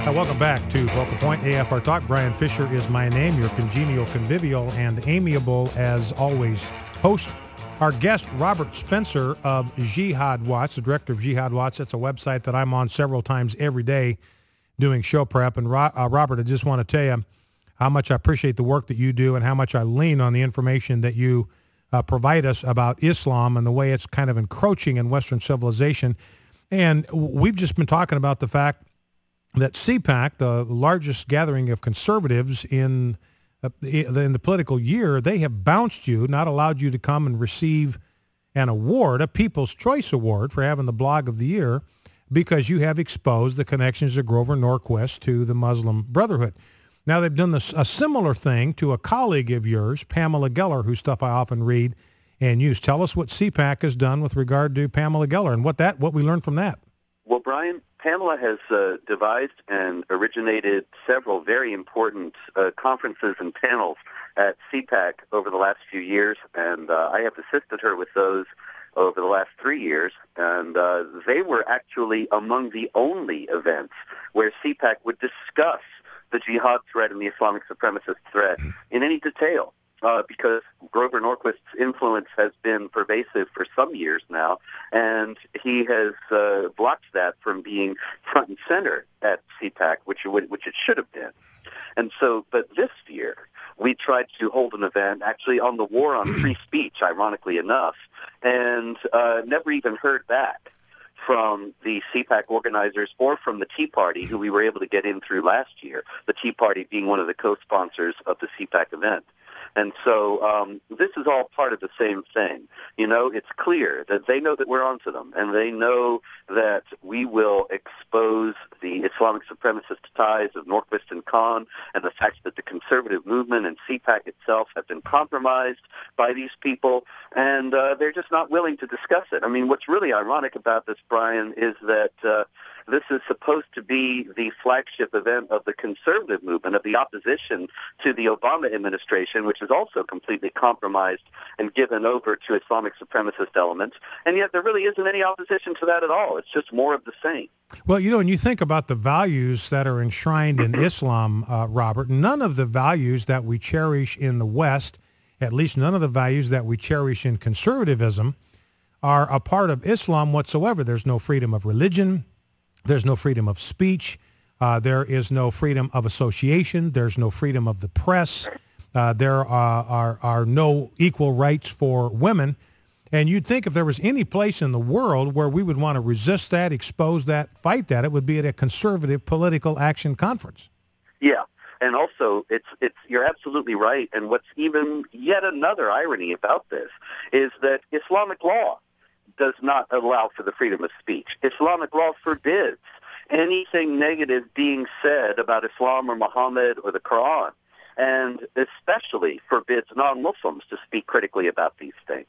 Welcome back to Focal Point AFR Talk. Brian Fisher is my name, your congenial, convivial, and amiable, as always, host. Our guest, Robert Spencer of Jihad Watch, the director of Jihad Watch. That's a website that I'm on several times every day doing show prep. And Robert, I just want to tell you how much I appreciate the work that you do and how much I lean on the information that you provide us about Islam and the way it's kind of encroaching in Western civilization. And we've just been talking about the fact that CPAC, the largest gathering of conservatives in the political year, they have bounced you, not allowed you to come and receive an award, a People's Choice Award for having the blog of the year, because you have exposed the connections of Grover Norquist to the Muslim Brotherhood. Now, they've done a similar thing to a colleague of yours, Pamela Geller, whose stuff I often read and use. Tell us what CPAC has done with regard to Pamela Geller and what we learned from that. Well, Brian, Pamela has devised and originated several very important conferences and panels at CPAC over the last few years, and I have assisted her with those over the last 3 years, and they were actually among the only events where CPAC would discuss the jihad threat and the Islamic supremacist threat in any detail. Because Grover Norquist's influence has been pervasive for some years now, and he has blocked that from being front and center at CPAC, which it should have been. And so, but this year, we tried to hold an event actually on the war on free speech, ironically enough, and never even heard back from the CPAC organizers or from the Tea Party, who we were able to get in through last year, the Tea Party being one of the co-sponsors of the CPAC event. And so this is all part of the same thing. You know, it's clear that they know that we're onto them, and they know that we will expose the Islamic supremacist ties of Norquist and Khan and the fact that the conservative movement and CPAC itself have been compromised by these people, and they're just not willing to discuss it. I mean, what's really ironic about this, Brian, is that this is supposed to be the flagship event of the conservative movement, of the opposition to the Obama administration, which is also completely compromised and given over to Islamic supremacist elements. And yet there really isn't any opposition to that at all. It's just more of the same. Well, you know, when you think about the values that are enshrined in Islam, Robert, none of the values that we cherish in the West, at least none of the values that we cherish in conservatism, are a part of Islam whatsoever. There's no freedom of religion. There's no freedom of speech. There is no freedom of association. There's no freedom of the press. There are no equal rights for women. And you'd think if there was any place in the world where we would want to resist that, expose that, fight that, it would be at a conservative political action conference. Yeah. And also, you're absolutely right. And what's even yet another irony about this is that Islamic law does not allow for the freedom of speech. Islamic law forbids anything negative being said about Islam or Muhammad or the Quran, and especially forbids non-Muslims to speak critically about these things.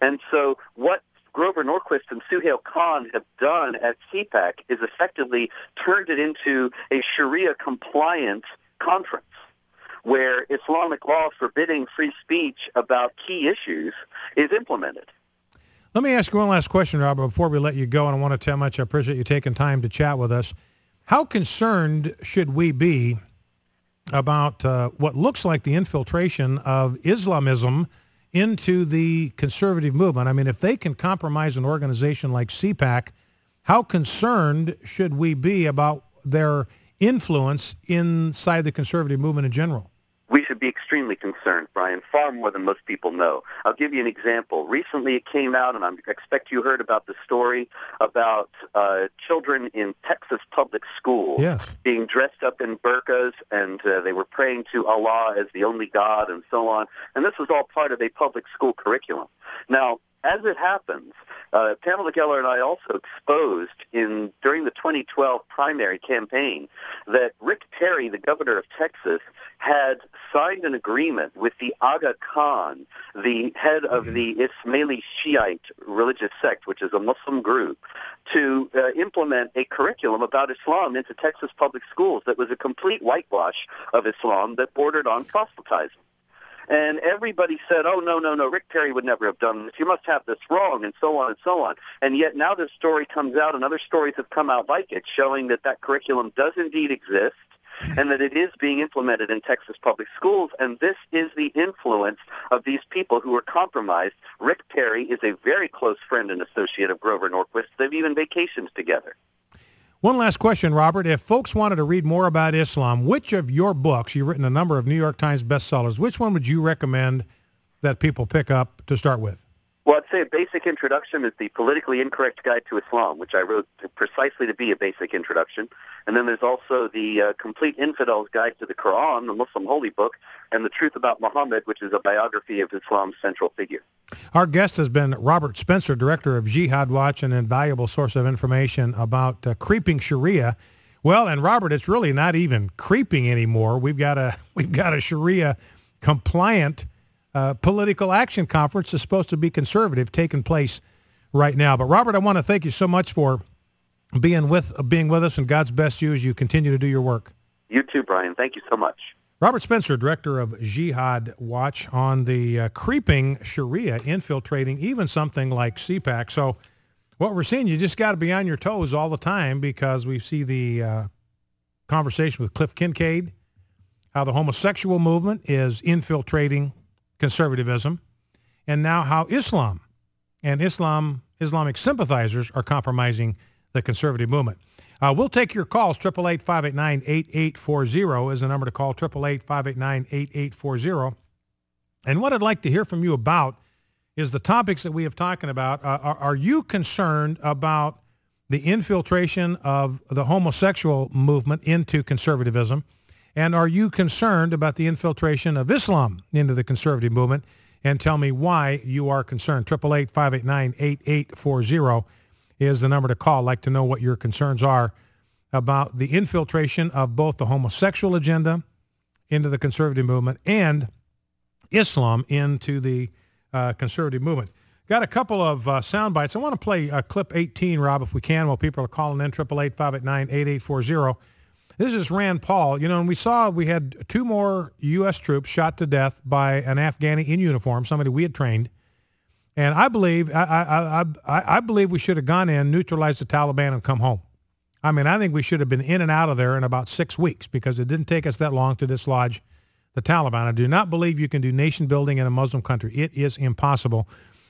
And so what Grover Norquist and Suhail Khan have done at CPAC is effectively turned it into a Sharia-compliant conference where Islamic law forbidding free speech about key issues is implemented. Let me ask you one last question, Robert, before we let you go, and I want to tell you how much I appreciate you taking time to chat with us. How concerned should we be about what looks like the infiltration of Islamism into the conservative movement? I mean, if they can compromise an organization like CPAC, how concerned should we be about their influence inside the conservative movement in general? We should be extremely concerned, Brian, far more than most people know. I'll give you an example. Recently it came out, and I expect you heard about the story about children in Texas public schools being dressed up in burqas, and they were praying to Allah as the only God and so on. And this was all part of a public school curriculum. Now, as it happens, Pamela Geller and I also exposed during the 2012 primary campaign that Rick Perry, the governor of Texas, had signed an agreement with the Aga Khan, the head of the Ismaili Shiite religious sect, which is a Muslim group, to implement a curriculum about Islam into Texas public schools that was a complete whitewash of Islam that bordered on proselytizing. And everybody said, oh, no, no, no, Rick Perry would never have done this. You must have this wrong, and so on and so on. And yet now this story comes out, and other stories have come out like it, showing that that curriculum does indeed exist, and that it is being implemented in Texas public schools, and this is the influence of these people who are compromised. Rick Perry is a very close friend and associate of Grover Norquist. They've even vacationed together. One last question, Robert. If folks wanted to read more about Islam, which of your books, you've written a number of New York Times bestsellers, which one would you recommend that people pick up to start with? Well, I'd say a basic introduction is The Politically Incorrect Guide to Islam, which I wrote precisely to be a basic introduction. And then there's also The Complete Infidel's Guide to the Quran, the Muslim holy book, and The Truth About Muhammad, which is a biography of Islam's central figure. Our guest has been Robert Spencer, director of Jihad Watch, an invaluable source of information about creeping Sharia. Well, and Robert, it's really not even creeping anymore. We've got a Sharia compliant political action conference that's supposed to be conservative taking place right now. But Robert, I want to thank you so much for being with us, and God's best to you as you continue to do your work. You too, Brian. Thank you so much. Robert Spencer, director of Jihad Watch, on the creeping Sharia infiltrating even something like CPAC. So what we're seeing, you just got to be on your toes all the time, because we see the conversation with Cliff Kincaid, how the homosexual movement is infiltrating conservatism, and now how Islam and Islamic sympathizers are compromising the conservative movement. We'll take your calls. 888-589-8840 is the number to call, 888-589-8840. And what I'd like to hear from you about is the topics that we have talking about. Are you concerned about the infiltration of the homosexual movement into conservatism? And are you concerned about the infiltration of Islam into the conservative movement? And tell me why you are concerned. 888-589-8840 is the number to call. I'd like to know what your concerns are about the infiltration of both the homosexual agenda into the conservative movement and Islam into the conservative movement. Got a couple of sound bites. I want to play clip 18, Rob, if we can, while people are calling in, 888-589-8840. This is Rand Paul. You know, and we had 2 more U.S. troops shot to death by an Afghani in uniform, somebody we had trained. And I believe I believe we should have gone in, neutralized the Taliban, and come home. I mean, I think we should have been in and out of there in about 6 weeks, because it didn't take us that long to dislodge the Taliban. I do not believe you can do nation building in a Muslim country. It is impossible.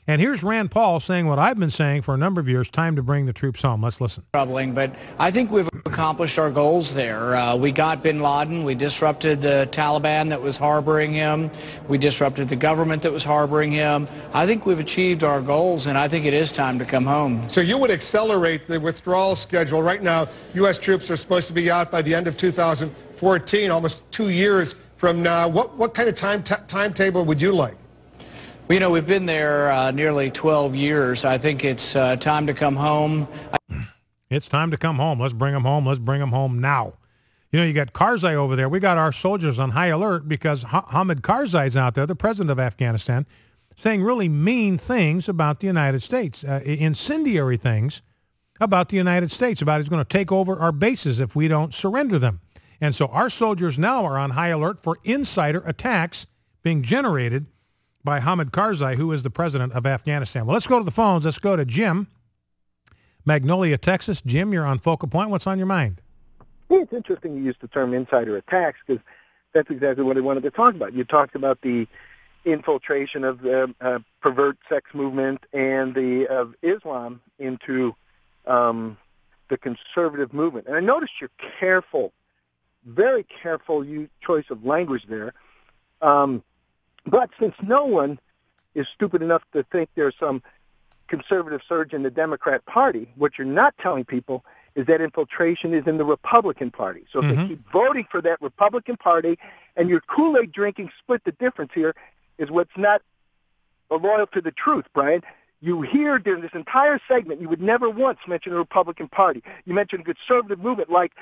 And here's Rand Paul saying what I've been saying for a number of years, time to bring the troops home. Let's listen. Troubling, but I think we've accomplished our goals there. We got bin Laden. We disrupted the Taliban that was harboring him. We disrupted the government that was harboring him. I think we've achieved our goals, and I think it is time to come home. So you would accelerate the withdrawal schedule. Right now, U.S. troops are supposed to be out by the end of 2014, almost 2 years from now. What kind of timetable would you like? Well, you know, we've been there nearly 12 years. I think it's time to come home. It's time to come home. Let's bring them home. Let's bring them home now. You know, you got Karzai over there. We got our soldiers on high alert because Hamid Karzai's out there, the president of Afghanistan, saying really mean things about the United States, incendiary things about the United States, about he's going to take over our bases if we don't surrender them. And so our soldiers now are on high alert for insider attacks being generated by Hamid Karzai, who is the president of Afghanistan. Well, let's go to the phones. Let's go to Jim, Magnolia, Texas. Jim, you're on Focal Point. What's on your mind? Yeah, it's interesting you used the term insider attacks, because that's exactly what I wanted to talk about. You talked about the infiltration of the pervert sex movement and of Islam into the conservative movement. And I noticed you're careful, very careful choice of language there. But since no one is stupid enough to think there's some conservative surge in the Democrat Party, what you're not telling people is that infiltration is in the Republican Party. So if they keep voting for that Republican Party, and your Kool-Aid drinking split the difference here is what's not loyal to the truth, Brian. You hear during this entire segment, you would never once mention the Republican Party. You mentioned conservative movement like,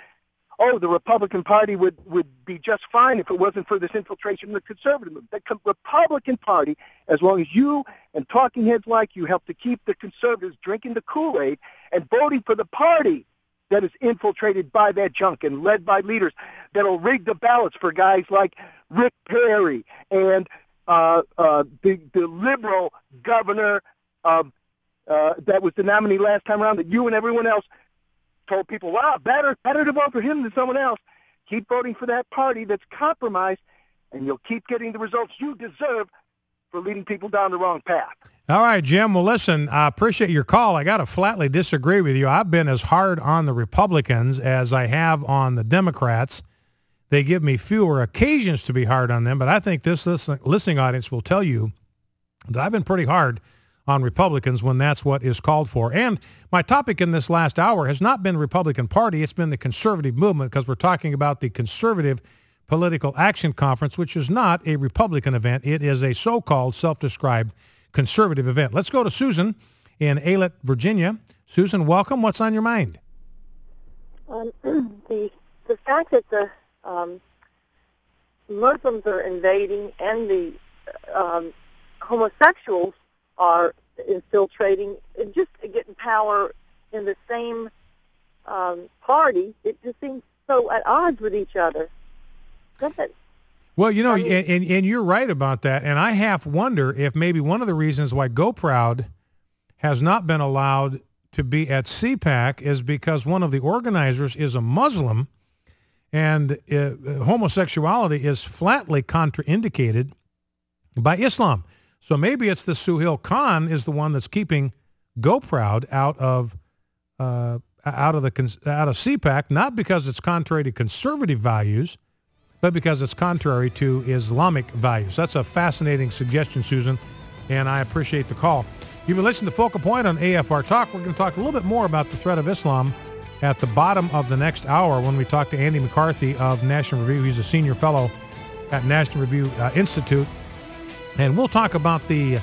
oh, the Republican Party would be just fine if it wasn't for this infiltration of the conservative movement. The Republican Party, as long as you and talking heads like you help to keep the conservatives drinking the Kool-Aid and voting for the party that is infiltrated by that junk and led by leaders that will rig the ballots for guys like Rick Perry and the liberal governor that was the nominee last time around, that you and everyone else told people, wow, better to vote for him than someone else. Keep voting for that party that's compromised, and you'll keep getting the results you deserve for leading people down the wrong path. All right, Jim. Well, listen, I appreciate your call. I got to flatly disagree with you. I've been as hard on the Republicans as I have on the Democrats. They give me fewer occasions to be hard on them, but I think this listening audience will tell you that I've been pretty hard on Republicans when that's what is called for. And my topic in this last hour has not been the Republican Party. It's been the conservative movement, because we're talking about the Conservative Political Action Conference, which is not a Republican event. It is a so-called self-described conservative event. Let's go to Susan in Aylett, Virginia. Susan, welcome. What's on your mind? The fact that the Muslims are invading and the homosexuals are infiltrating, just getting power in the same party, it just seems so at odds with each other. Well, you know, and you're right about that. And I half wonder if maybe one of the reasons why Go Proud has not been allowed to be at CPAC is because one of the organizers is a Muslim, and homosexuality is flatly contraindicated by Islam. So maybe it's the Suhail Khan is the one that's keeping Go Proud out of CPAC, not because it's contrary to conservative values, but because it's contrary to Islamic values. That's a fascinating suggestion, Susan, and I appreciate the call. You've been listening to Focal Point on AFR Talk. We're going to talk a little bit more about the threat of Islam at the bottom of the next hour when we talk to Andy McCarthy of National Review. He's a senior fellow at National Review Institute. And we'll talk about the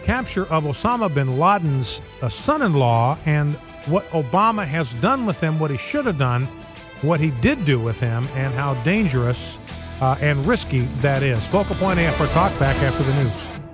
capture of Osama bin Laden's son-in-law and what Obama has done with him, what he should have done, what he did do with him, and how dangerous and risky that is. Focal Point AFR Talk, back after the news.